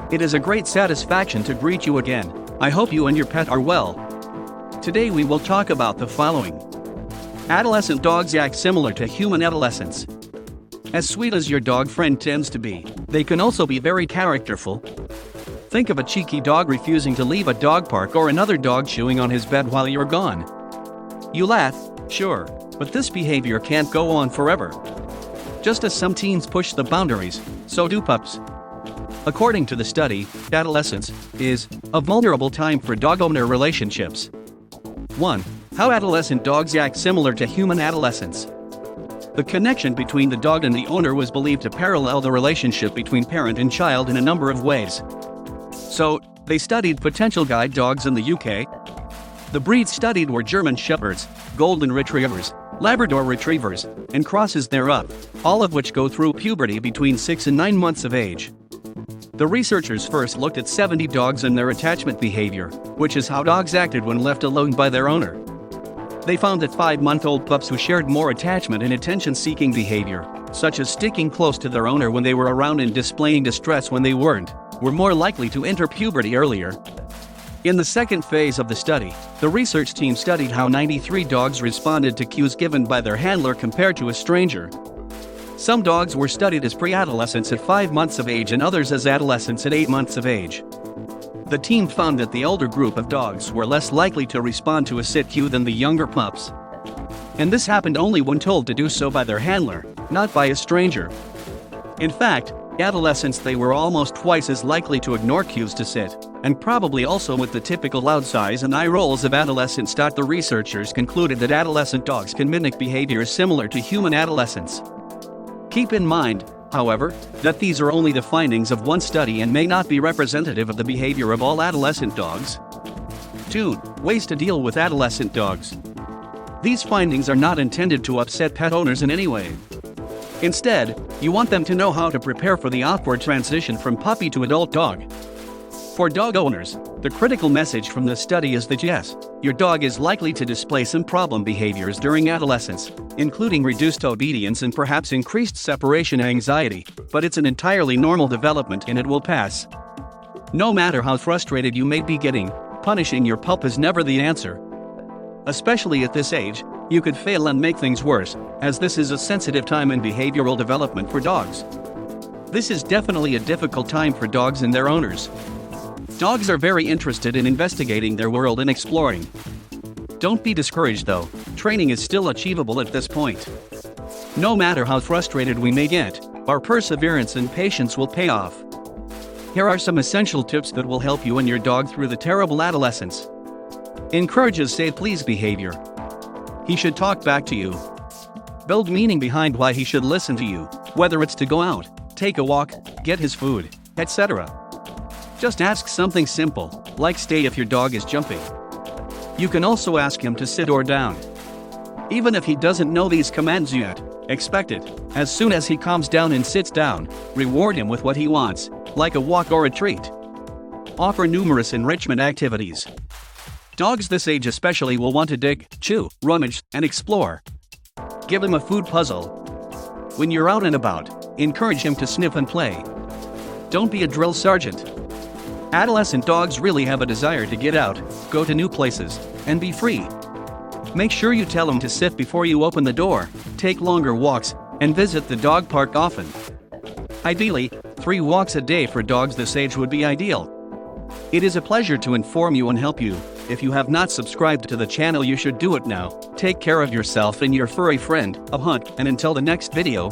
It is a great satisfaction to greet you again. I hope you and your pet are well. Today we will talk about the following. Adolescent dogs act similar to human adolescents. As sweet as your dog friend tends to be, they can also be very characterful. Think of a cheeky dog refusing to leave a dog park or another dog chewing on his bed while you're gone. You laugh, sure, but this behavior can't go on forever. Just as some teens push the boundaries, so do pups. According to the study, adolescence is a vulnerable time for dog-owner relationships. 1. How adolescent dogs act similar to human adolescents. The connection between the dog and the owner was believed to parallel the relationship between parent and child in a number of ways. So, they studied potential guide dogs in the UK. The breeds studied were German Shepherds, Golden Retrievers, Labrador Retrievers, and crosses thereof, all of which go through puberty between 6 and 9 months of age. The researchers first looked at 70 dogs and their attachment behavior, which is how dogs acted when left alone by their owner. They found that 5-month-old pups who shared more attachment and attention-seeking behavior, such as sticking close to their owner when they were around and displaying distress when they weren't, were more likely to enter puberty earlier. In the second phase of the study, the research team studied how 93 dogs responded to cues given by their handler compared to a stranger. Some dogs were studied as pre-adolescents at 5 months of age and others as adolescents at 8 months of age. The team found that the older group of dogs were less likely to respond to a sit cue than the younger pups. And this happened only when told to do so by their handler, not by a stranger. In fact, adolescents they were almost twice as likely to ignore cues to sit, and probably also with the typical loud sighs and eye rolls of adolescents. The researchers concluded that adolescent dogs can mimic behaviors similar to human adolescents. Keep in mind, however, that these are only the findings of one study and may not be representative of the behavior of all adolescent dogs. 2. Ways to deal with adolescent dogs. These findings are not intended to upset pet owners in any way. Instead, you want them to know how to prepare for the awkward transition from puppy to adult dog. For dog owners, the critical message from this study is that yes, your dog is likely to display some problem behaviors during adolescence, including reduced obedience and perhaps increased separation anxiety, but it's an entirely normal development and it will pass. No matter how frustrated you may be getting, punishing your pup is never the answer. Especially at this age, you could fail and make things worse, as this is a sensitive time in behavioral development for dogs. This is definitely a difficult time for dogs and their owners. Dogs are very interested in investigating their world and exploring. Don't be discouraged though, training is still achievable at this point. No matter how frustrated we may get, our perseverance and patience will pay off. Here are some essential tips that will help you and your dog through the terrible adolescence. Encourages say please behavior. He should talk back to you. Build meaning behind why he should listen to you, whether it's to go out, take a walk, get his food, etc. Just ask something simple, like stay if your dog is jumping. You can also ask him to sit or down. Even if he doesn't know these commands yet, expect it. As soon as he calms down and sits down, reward him with what he wants, like a walk or a treat. Offer numerous enrichment activities. Dogs this age especially will want to dig, chew, rummage, and explore. Give him a food puzzle. When you're out and about, encourage him to sniff and play. Don't be a drill sergeant. Adolescent dogs really have a desire to get out, go to new places, and be free. Make sure you tell them to sit before you open the door, take longer walks, and visit the dog park often. Ideally, 3 walks a day for dogs this age would be ideal. It is a pleasure to inform you and help you. If you have not subscribed to the channel, you should do it now. Take care of yourself and your furry friend, a hunt, and until the next video,